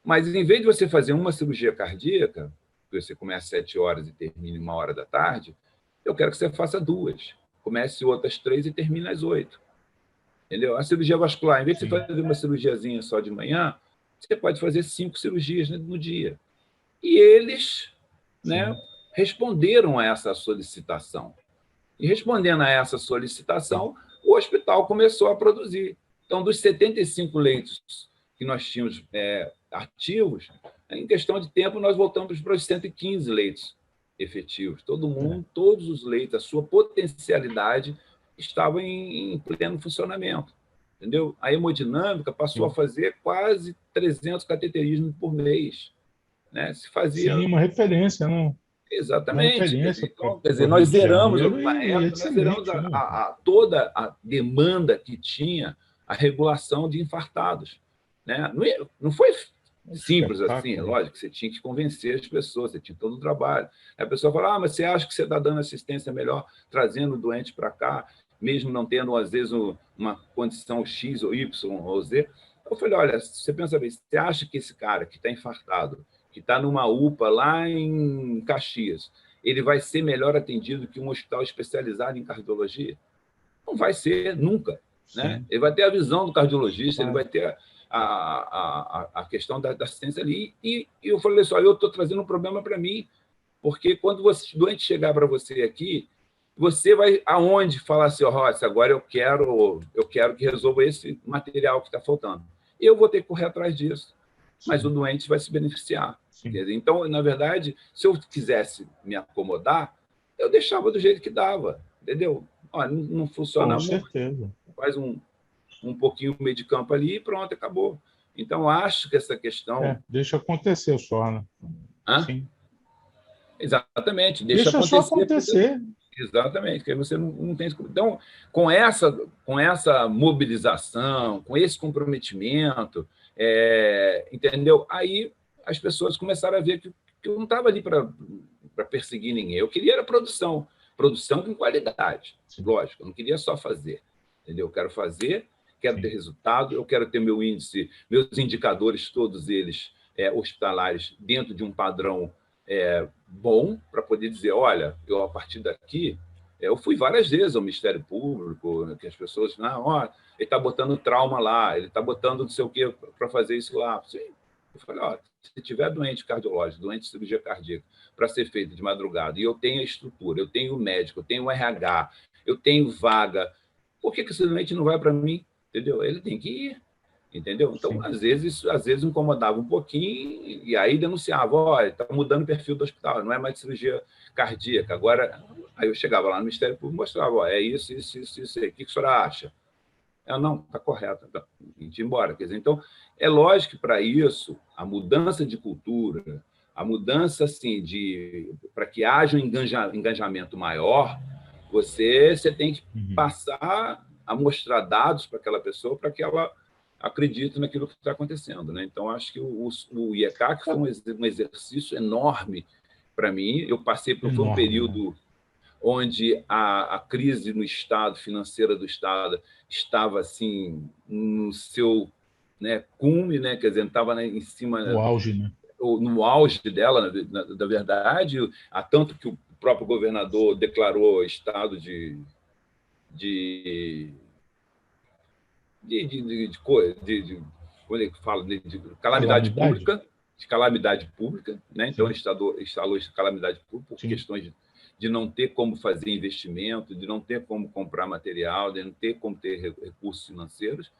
Mas, em vez de você fazer uma cirurgia cardíaca, que você comece às 7 horas e termine 1 hora da tarde, eu quero que você faça 2. Comece outras 3 e termine às 8. Entendeu? A cirurgia vascular, em vez de você fazer uma cirurgiazinha só de manhã, você pode fazer 5 cirurgias no dia. E eles, né, responderam a essa solicitação. E respondendo a essa solicitação, o hospital começou a produzir. Então, dos 75 leitos que nós tínhamos ativos, em questão de tempo, nós voltamos para os 115 leitos efetivos. Todo mundo, todos os leitos, a sua potencialidade estava em pleno funcionamento. Entendeu? A hemodinâmica passou a fazer quase 300 cateterismos por mês. Né? Se fazia... Sim, uma referência, não? Uma Exatamente. referência Então, para o Rio nós de zeramos, Janeiro uma e época, nós zeramos excelente, né? toda a demanda que tinha a regulação de infartados. Né? Não foi simples assim, é lógico que você tinha que convencer as pessoas, você tinha todo o trabalho. A pessoa fala, mas você acha que você está dando assistência melhor trazendo o doente para cá, mesmo não tendo, às vezes, uma condição X ou Y ou Z? Eu falei, olha, você pensa bem, você acha que esse cara que está infartado, que está numa UPA lá em Caxias, ele vai ser melhor atendido que um hospital especializado em cardiologia? Não vai ser, nunca. Né? Ele vai ter a visão do cardiologista, ele vai ter a questão da assistência ali. E eu falei só, eu estou trazendo um problema para mim, porque quando o doente chegar para você aqui, você vai aonde falar assim, Rossi, agora eu quero que resolva esse material que está faltando. Eu vou ter que correr atrás disso, mas o doente vai se beneficiar. Então, na verdade, se eu quisesse me acomodar, eu deixava do jeito que dava, entendeu? Não funciona muito. Com certeza. Faz um pouquinho meio de campo ali e pronto, acabou. Então, acho que essa questão... deixa acontecer só, né? Sim. Exatamente. Deixa só acontecer. Exatamente, porque você não tem... Então, com essa mobilização, com esse comprometimento, entendeu? Aí as pessoas começaram a ver que eu não estava ali para perseguir ninguém. Eu queria era produção com qualidade, lógico. Eu não queria só fazer, entendeu? Eu quero fazer, quero ter resultado, eu quero ter meu índice, meus indicadores, todos eles hospitalares, dentro de um padrão bom, para poder dizer, olha, eu a partir daqui, eu fui várias vezes ao Ministério Público, que as pessoas, ele está botando trauma lá, ele está botando não sei o quê para fazer isso lá. Sim. Eu falei, se tiver doente cardiológico, doente de cirurgia cardíaca, para ser feito de madrugada, e eu tenho a estrutura, eu tenho o médico, eu tenho o RH, eu tenho vaga, por que esse doente não vai para mim? Entendeu? Ele tem que ir. Entendeu? Então, às vezes incomodava um pouquinho e aí denunciava, olha, está mudando o perfil do hospital, não é mais cirurgia cardíaca. Agora, aí eu chegava lá no Ministério Público e mostrava, é isso aí. O que a senhora acha? Não, está correto, a gente ir embora. Quer dizer, então, é lógico que para isso, a mudança de cultura, a mudança assim, para que haja um engajamento maior, você tem que passar a mostrar dados para aquela pessoa, para que ela acredito naquilo que está acontecendo. Né? Então, acho que o IECAC foi um exercício enorme para mim. Eu passei por um período onde a crise no Estado, financeira do Estado, estava assim, no seu cume, né? Quer dizer, estava em cima... No auge, né? No auge dela, na verdade, a tanto que o próprio governador declarou estado de como ele fala, de calamidade pública, né? Então, ele instalou calamidade pública por questões de não ter como fazer investimento, de não ter como comprar material, de não ter como ter recursos financeiros.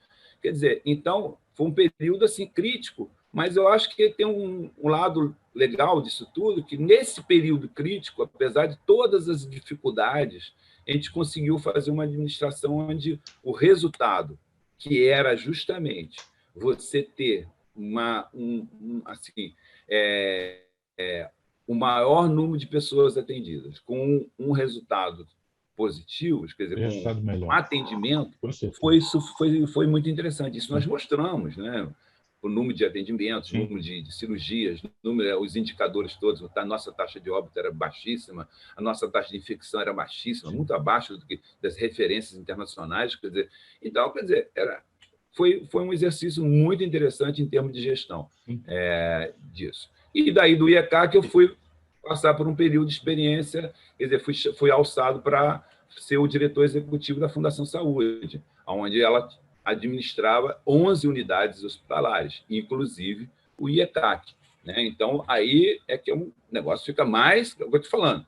Quer dizer, então, foi um período assim, crítico, mas eu acho que tem um lado legal disso tudo, que nesse período crítico, apesar de todas as dificuldades, a gente conseguiu fazer uma administração onde o resultado, que era justamente você ter o maior número de pessoas atendidas, com um resultado positivo, quer dizer, com atendimento, foi muito interessante. Isso nós mostramos, né? O número de atendimentos, o número de cirurgias, os indicadores todos, a nossa taxa de óbito era baixíssima, a nossa taxa de infecção era baixíssima, muito abaixo das referências internacionais. Quer dizer, então, era foi um exercício muito interessante em termos de gestão disso. E daí do IECAC eu fui passar por um período de experiência, quer dizer, fui alçado para ser o diretor executivo da Fundação Saúde, onde ela administrava 11 unidades hospitalares, inclusive o IECAC. Né? Então, aí é que o negócio fica mais, eu estou te falando,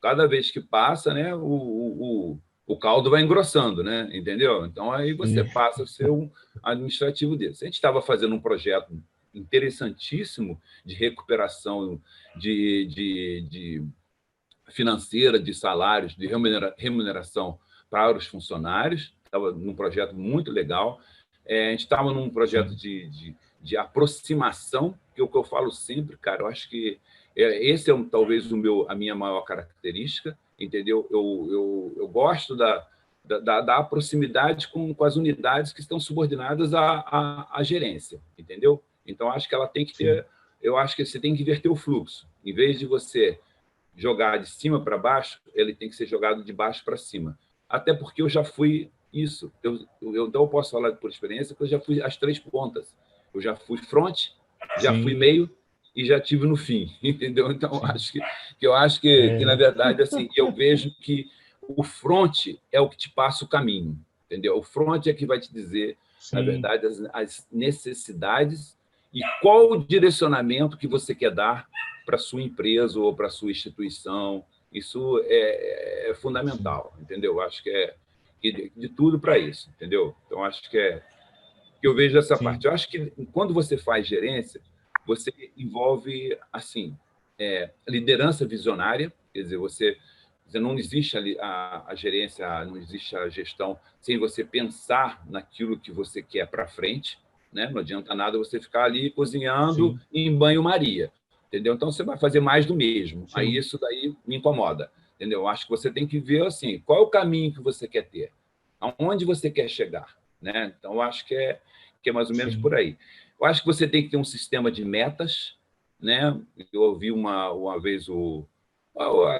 cada vez que passa, né, o caldo vai engrossando, né? Entendeu? Então, aí você passa a ser um administrativo desse. A gente estava fazendo um projeto interessantíssimo de recuperação de financeira, de salários, de remuneração para os funcionários. Estava num projeto muito legal. A gente estava num projeto de aproximação, que é o que eu falo sempre, cara. Eu acho que esse é talvez a minha maior característica, entendeu? Eu gosto da proximidade com as unidades que estão subordinadas à gerência, entendeu? Então, acho que ela tem que ter... Eu acho que você tem que inverter o fluxo. Em vez de você jogar de cima para baixo, ele tem que ser jogado de baixo para cima. Até porque eu já fui isso. Então, eu posso falar por experiência que eu já fui as 3 pontas. Eu já fui front, já fui meio e já tive no fim, entendeu? Então, eu acho que, na verdade, assim, eu vejo que o front é o que te passa o caminho, entendeu? O front é que vai te dizer, na verdade, as necessidades e qual o direcionamento que você quer dar para a sua empresa ou para a sua instituição. Isso é fundamental, entendeu? Eu acho que é de tudo para isso, entendeu? Então, acho que eu vejo essa parte. Eu acho que quando você faz gerência, você envolve assim liderança visionária, quer dizer, você não existe a gerência, não existe a gestão sem você pensar naquilo que você quer para frente, né? Não adianta nada você ficar ali cozinhando em banho-maria, entendeu? Então você vai fazer mais do mesmo. Aí isso daí me incomoda, entendeu? Eu acho que você tem que ver assim, qual é o caminho que você quer ter, aonde você quer chegar, né? Então eu acho que é mais ou menos por aí. Eu acho que você tem que ter um sistema de metas, né? Eu ouvi uma vez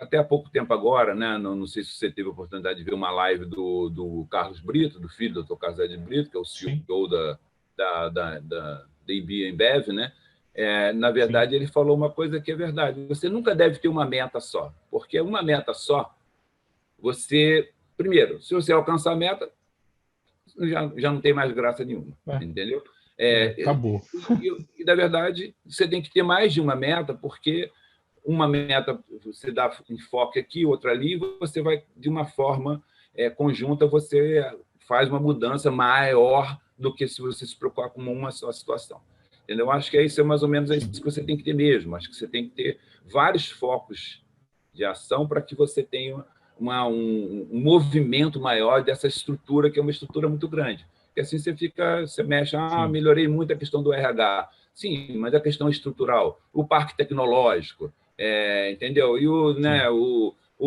até há pouco tempo agora, né? Não sei se você teve a oportunidade de ver uma live do Carlos Brito, do filho do Dr. Carlos de Brito, que é o CEO da IB Embev, né? Na verdade, ele falou uma coisa que é verdade. Você nunca deve ter uma meta só, porque uma meta só, primeiro, se você alcançar a meta, já não tem mais graça nenhuma, entendeu? Acabou. E, na verdade, você tem que ter mais de uma meta, porque uma meta você dá enfoque aqui, outra ali, você vai, de uma forma conjunta, você faz uma mudança maior do que se você se preocupar com uma só situação. Entendeu? Eu acho que isso é mais ou menos isso que você tem que ter mesmo. Acho que você tem que ter vários focos de ação para que você tenha um movimento maior dessa estrutura, que é uma estrutura muito grande. Porque assim você mexe, melhorei muito a questão do RH. Sim, mas a questão estrutural, o parque tecnológico, entendeu? E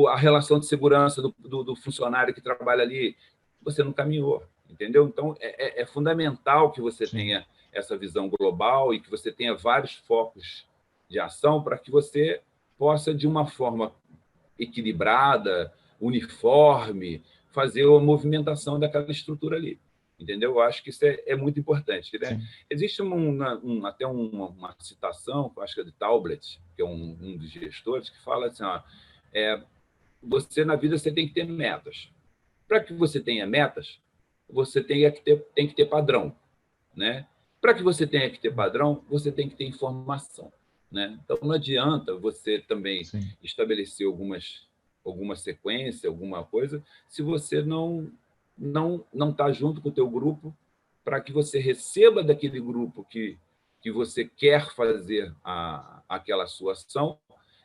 a relação de segurança do funcionário que trabalha ali, você não caminhou, entendeu? Então, é fundamental que você tenha essa visão global e que você tenha vários focos de ação para que você possa, de uma forma equilibrada, uniforme, fazer a movimentação daquela estrutura ali. Entendeu? Eu acho que isso é muito importante. Né? Existe até uma citação, acho que é de Taublet, que é um dos gestores, que fala assim, você na vida você tem que ter metas. Para que você tenha metas, você tem que ter padrão. Né? Para que você tenha que ter padrão, você tem que ter informação. Né? Então, não adianta você também estabelecer alguma sequência, alguma coisa, se você não está junto com o teu grupo, para que você receba daquele grupo que você quer fazer aquela sua ação,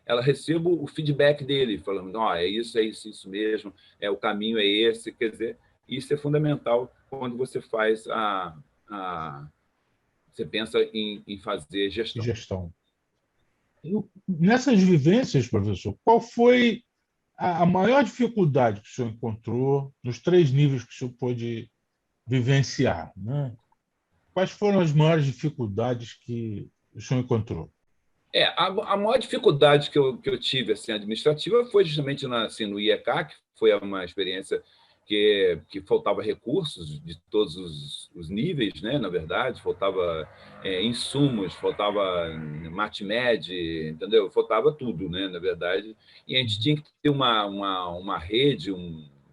ela receba o feedback dele, falando, é isso mesmo, o caminho é esse, quer dizer, isso é fundamental quando você faz você pensa em fazer gestão. Nessas vivências, professor, qual foi a maior dificuldade que o senhor encontrou nos 3 níveis que o senhor pôde vivenciar? Né? Quais foram as maiores dificuldades que o senhor encontrou? A maior dificuldade que eu tive assim, administrativa foi justamente no IECAC, que foi uma experiência que faltava recursos de todos os níveis, né? Na verdade, faltava insumos, faltava MatMed, entendeu? Faltava tudo, né? Na verdade, e a gente tinha que ter uma rede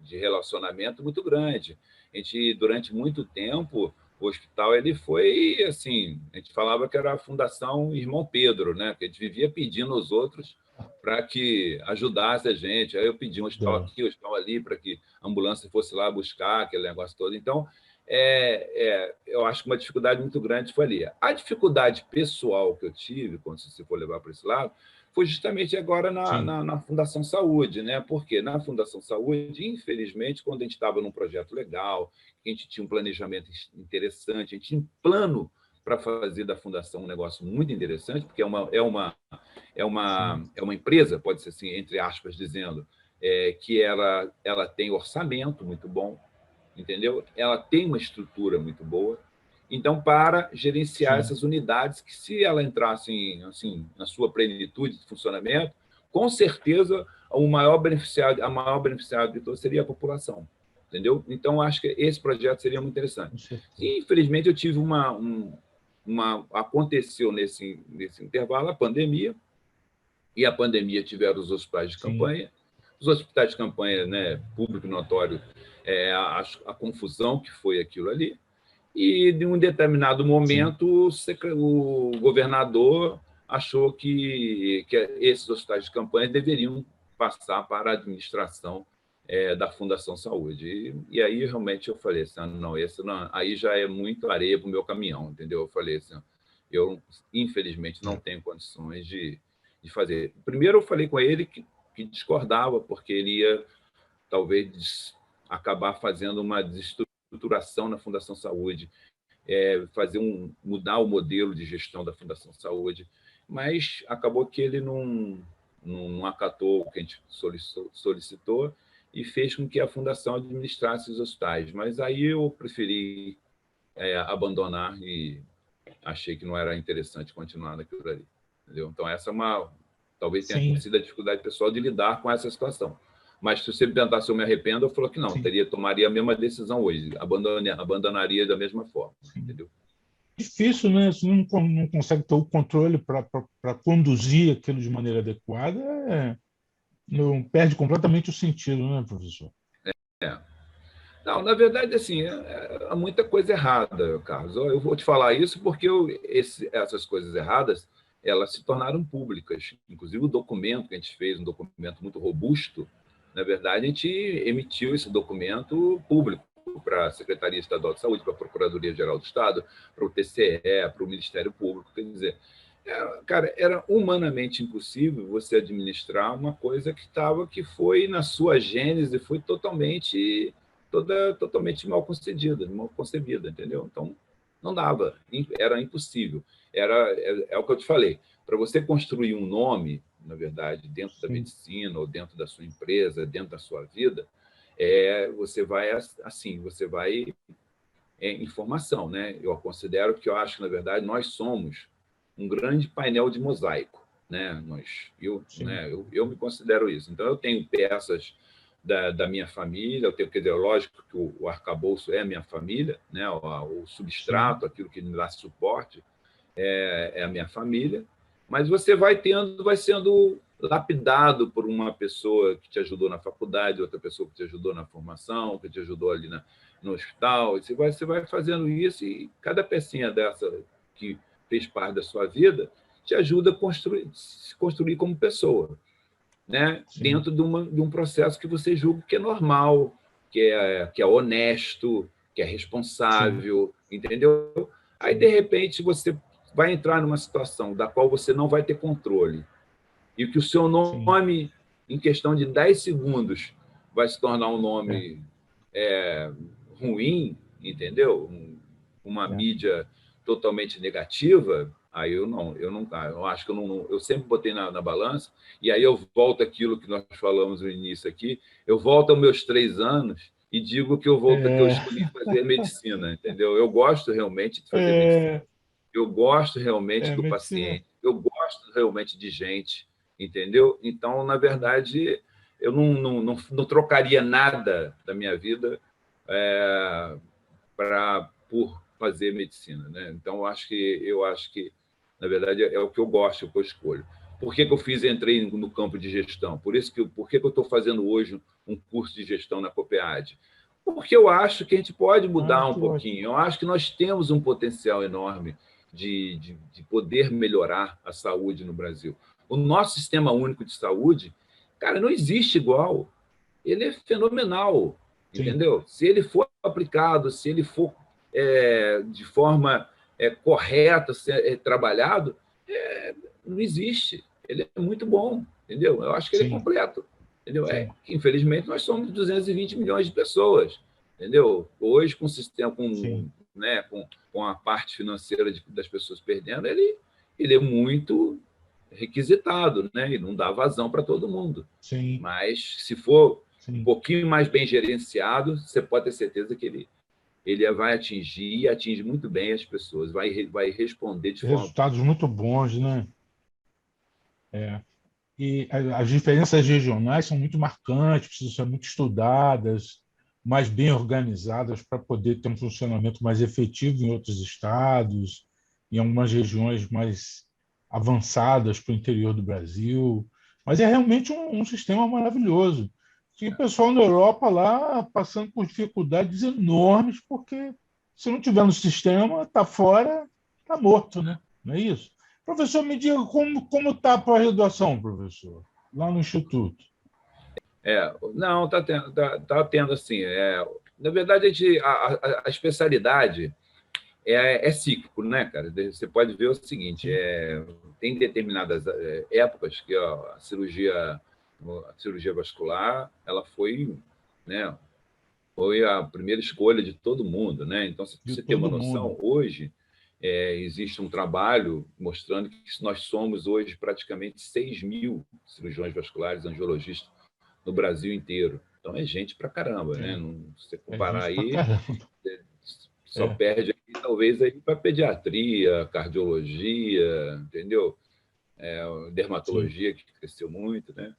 de relacionamento muito grande. A gente, durante muito tempo, o hospital ele foi assim, a gente falava que era a Fundação Irmão Pedro, né? Que a gente vivia pedindo aos outros para que ajudasse a gente. Aí eu pedi um hospital aqui, um hospital ali, para que a ambulância fosse lá buscar aquele negócio todo. Então, eu acho que uma dificuldade muito grande foi ali. A dificuldade pessoal que eu tive, quando você for levar para esse lado, foi justamente agora na Fundação Saúde, né? Porque na Fundação Saúde, infelizmente, quando a gente estava num projeto legal, a gente tinha um planejamento interessante, a gente tinha um plano para fazer da Fundação um negócio muito interessante, porque é uma empresa, pode ser assim, entre aspas, dizendo, que ela tem orçamento muito bom, entendeu? Ela tem uma estrutura muito boa. Então, para gerenciar essas unidades, que se ela entrasse assim, na sua plenitude de funcionamento, com certeza a maior beneficiada de todos seria a população, entendeu? Então, acho que esse projeto seria muito interessante. E, infelizmente, eu tive aconteceu nesse intervalo a pandemia, e a pandemia tiveram os hospitais de campanha. Os hospitais de campanha, né, público notório, a confusão que foi aquilo ali. E, de um determinado momento, o governador achou que esses hospitais de campanha deveriam passar para a administração da Fundação Saúde. E aí, realmente, eu falei assim, não, esse não, aí já é muito areia para o meu caminhão, entendeu? Eu falei assim, eu, infelizmente, não tenho condições de fazer. Primeiro, eu falei com ele que discordava, porque ele ia, talvez, acabar fazendo uma desestruturação na Fundação Saúde, mudar o modelo de gestão da Fundação Saúde, mas acabou que ele não acatou o que a gente solicitou e fez com que a Fundação administrasse os hospitais. Mas aí eu preferi abandonar e achei que não era interessante continuar naquilo ali. Entendeu? Então, essa talvez tenha sido a dificuldade pessoal de lidar com essa situação. Mas se você me perguntar se eu me arrependo, eu falo que não, tomaria a mesma decisão hoje, abandonaria da mesma forma, entendeu? Difícil, né? Se não consegue ter o controle para conduzir aquilo de maneira adequada, não perde completamente o sentido, né, professor? Não, na verdade, assim, há muita coisa errada, Carlos. Eu vou te falar isso porque essas coisas erradas, elas se tornaram públicas. Inclusive, o documento que a gente fez, um documento muito robusto, na verdade, a gente emitiu esse documento público para a Secretaria Estadual de Saúde, para a Procuradoria-Geral do Estado, para o TCE, para o Ministério Público. Quer dizer, cara, era humanamente impossível você administrar uma coisa que foi na sua gênese, foi totalmente mal concebida, entendeu? Então, não dava, era impossível. É o que eu te falei. Para você construir um nome, na verdade, dentro da medicina, ou dentro da sua empresa, dentro da sua vida, você vai em formação, né? Eu considero que eu acho que, na verdade, nós somos um grande painel de mosaico, né? Eu me considero isso. Então, eu tenho peças da minha família, quer dizer, lógico que o arcabouço é a minha família, né? O substrato, aquilo que me dá suporte, é a minha família, mas você vai sendo lapidado por uma pessoa que te ajudou na faculdade, outra pessoa que te ajudou na formação, que te ajudou ali no hospital, e você vai fazendo isso, e cada pecinha dessa que fez parte da sua vida te ajuda a se construir como pessoa, né? Dentro de um processo que você julga que é normal, que é honesto, que é responsável, entendeu? Aí, de repente, você vai entrar numa situação da qual você não vai ter controle, e que o seu nome, em questão de 10 segundos, vai se tornar um nome ruim, entendeu? Uma mídia totalmente negativa, aí eu acho que eu sempre botei na balança, e aí eu volto àquilo que nós falamos no início aqui, eu volto aos meus 3 anos e digo que que eu escolhi fazer medicina, entendeu? Eu gosto realmente de fazer medicina. Eu gosto realmente do medicina. paciente, eu gosto realmente de gente, entendeu? Então, na verdade, eu não trocaria nada da minha vida por fazer medicina, né? Então, eu acho que, na verdade, é o que eu gosto, é o que eu escolho. Por que eu entrei no campo de gestão? Por que eu estou fazendo hoje um curso de gestão na COPEAD? Porque eu acho que a gente pode mudar um pouquinho. Eu acho que nós temos um potencial enorme de poder melhorar a saúde no Brasil. O nosso sistema único de saúde, cara, não existe igual. Ele é fenomenal, entendeu? Sim. Se ele for aplicado, se ele for de forma correta, trabalhado, não existe. Ele é muito bom, entendeu? Eu acho que ele é completo, entendeu? Infelizmente, nós somos 220 milhões de pessoas, entendeu? Hoje, com o sistema, com a parte financeira das pessoas perdendo, ele é muito requisitado, né? E não dá vazão para todo mundo. Sim. Mas, se for um pouquinho mais bem gerenciado, você pode ter certeza que ele vai atingir e atinge muito bem as pessoas, vai responder de forma... Resultados muito bons, né? E as diferenças regionais são muito marcantes, precisam ser muito estudadas, mais bem organizadas para poder ter um funcionamento mais efetivo em outros estados, em algumas regiões mais avançadas para o interior do Brasil. Mas é realmente um sistema maravilhoso. E o pessoal na Europa lá passando por dificuldades enormes, porque se não tiver no sistema, está fora, está morto, né? Não é isso? Professor, me diga como está a pós-graduação, professor, lá no Instituto. Não, está tendo assim. Na verdade, a especialidade é cíclico, né, cara? Você pode ver o seguinte: tem determinadas épocas que a cirurgia vascular ela foi, né, foi a primeira escolha de todo mundo, né? Então, se você tem uma noção, hoje existe um trabalho mostrando que nós somos hoje praticamente 6.000 cirurgiões vasculares, angiologistas no Brasil inteiro. Então, é gente pra caramba, né? Se você comparar aí, só perde aqui, talvez para pediatria, cardiologia, entendeu? Dermatologia, que cresceu muito, né?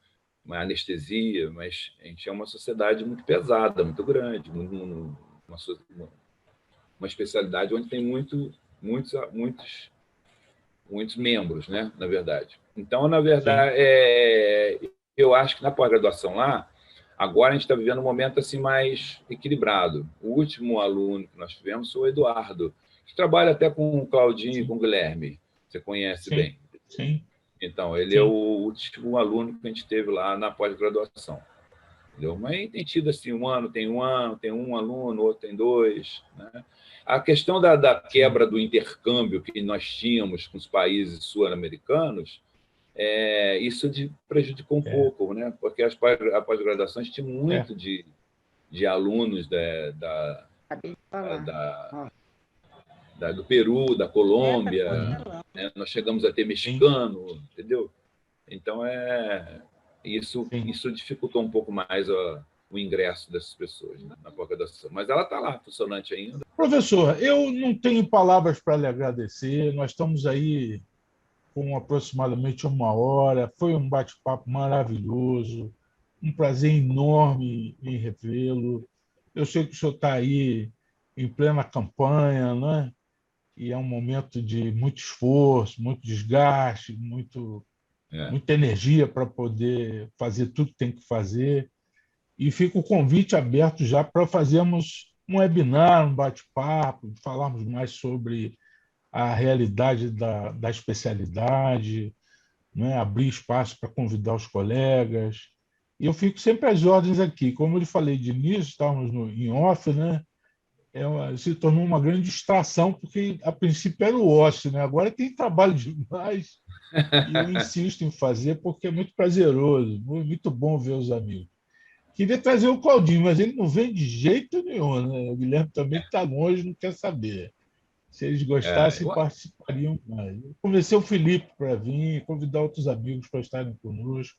Uma anestesia, mas a gente é uma sociedade muito pesada, muito grande, uma especialidade onde tem muitos membros, né? Na verdade. Então, na verdade, eu acho que na pós-graduação lá, agora a gente está vivendo um momento assim mais equilibrado. O último aluno que nós tivemos foi o Eduardo, que trabalha até com o Claudinho e com o Guilherme. Você conhece bem. Sim. Então, ele é o último aluno que a gente teve lá na pós-graduação. Entendeu? Mas tem tido assim, tem um aluno, outro tem dois, né? A questão da quebra do intercâmbio que nós tínhamos com os países sul-americanos, isso prejudicou um pouco, né? Porque a pós-graduações tinha muito de alunos do Peru, da Colômbia, né? Nós chegamos a ter mexicano, entendeu? Então, isso dificultou um pouco mais o ingresso dessas pessoas, né, na pós-graduação. Mas ela está lá, funcionante ainda. Professor, eu não tenho palavras para lhe agradecer. Nós estamos aí com aproximadamente 1 hora. Foi um bate-papo maravilhoso, um prazer enorme em revê-lo. Eu sei que o senhor está aí em plena campanha, né? E é um momento de muito esforço, muito desgaste, muita energia para poder fazer tudo que tem que fazer. E fica o convite aberto já para fazermos um webinar, um bate-papo, falarmos mais sobre a realidade da especialidade, né? Abrir espaço para convidar os colegas. E eu fico sempre às ordens aqui. Como eu lhe falei de início, estávamos em off, né? Se tornou uma grande distração, porque a princípio era o ócio, né? Agora tem trabalho demais e eu insisto em fazer porque é muito prazeroso, muito bom ver os amigos. Queria trazer o Claudinho, mas ele não vem de jeito nenhum, né? O Guilherme também está longe, não quer saber. Se eles gostassem, participariam mais. Eu convenci o Felipe para vir, convidar outros amigos para estarem conosco.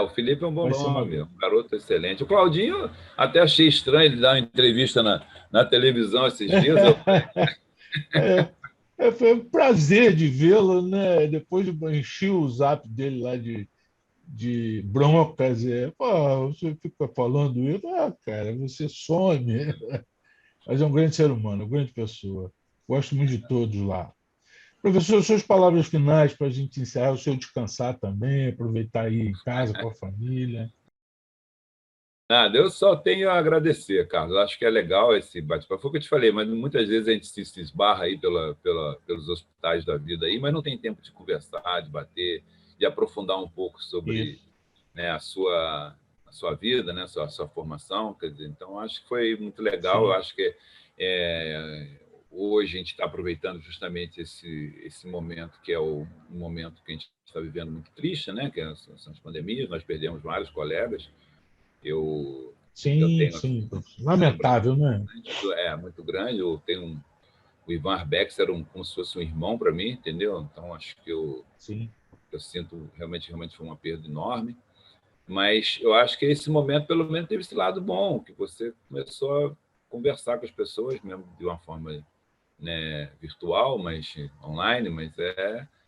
O Felipe é um bom nome, um garoto excelente. O Claudinho, até achei estranho ele dar uma entrevista na televisão esses dias. Foi um prazer de vê-lo, né? Depois de encher o zap dele lá de de broncas. Pô, você fica falando isso, cara, você some. Mas é um grande ser humano, uma grande pessoa. Gosto muito de todos lá. Professor, suas palavras finais para a gente encerrar, o seu descansar também, aproveitar aí em casa com a família. Nada, eu só tenho a agradecer, Carlos. Acho que é legal esse bate-papo. Foi o que eu te falei, mas muitas vezes a gente se esbarra aí pelos hospitais da vida aí, mas não tem tempo de conversar, de bater, de aprofundar um pouco sobre, Isso. né, a sua vida, né, a sua formação. Quer dizer, então, acho que foi muito legal. Eu Sim, acho que hoje a gente está aproveitando justamente esse momento, que é um momento que a gente está vivendo muito triste, né, que são as pandemias. Nós perdemos vários colegas. Eu, eu sim, tenho sim, assim, professor. uma lembrança Lamentável, né? muito grande. Eu tenho o Ivan Arbex era como se fosse um irmão para mim, entendeu? Então acho que Sim, eu sinto realmente foi uma perda enorme. Mas eu acho que esse momento pelo menos teve esse lado bom, que você começou a conversar com as pessoas mesmo de uma forma, né, virtual, mas online, mas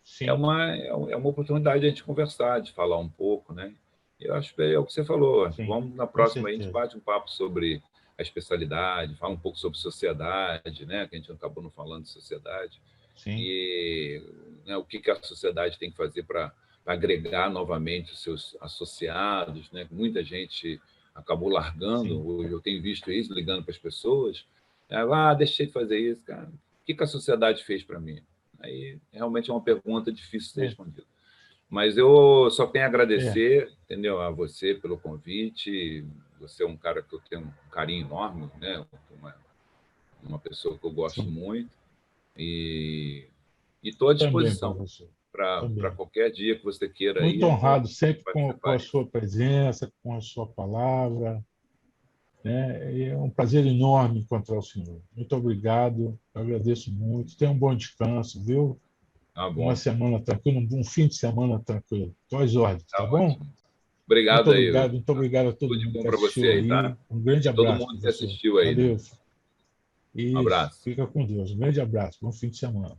sim, é uma oportunidade de a gente conversar, de falar um pouco, né? Eu acho que é o que você falou. sim, Vamos na com próxima, a gente certeza. bate um papo sobre a especialidade, fala um pouco sobre sociedade, né? Que a gente acabou não falando de sociedade. Sim, E, né, o que a sociedade tem que fazer para agregar novamente os seus associados, né? Muita gente acabou largando. sim, Hoje eu tenho visto isso, ligando para as pessoas. Deixei de fazer isso, cara. O que a sociedade fez para mim? Aí realmente é uma pergunta difícil de ser é, respondida. Mas eu só tenho a é, agradecer, entendeu, a você pelo convite. Você é um cara que eu tenho um carinho enorme, né? Uma pessoa que eu gosto sim. muito. E estou à Também, disposição professor, para também. qualquer dia que você queira aí, Muito a gente honrado sempre com participar a disso. sua presença, com a sua palavra, né? E é um prazer enorme encontrar o senhor. Muito obrigado, eu agradeço muito. Tenha um bom descanso, viu? Tá Uma bom, semana tranquila, um fim de semana tranquilo. Estou às ordens, tá tá bom? ótimo. Obrigado aí. Muito obrigado a todo Tudo de mundo bom que para você assistiu aí, tá? aí. Um grande Todo abraço, mundo que professor. assistiu aí, né? Valeu. Um Isso. abraço. Fica com Deus. Um grande abraço. Bom fim de semana.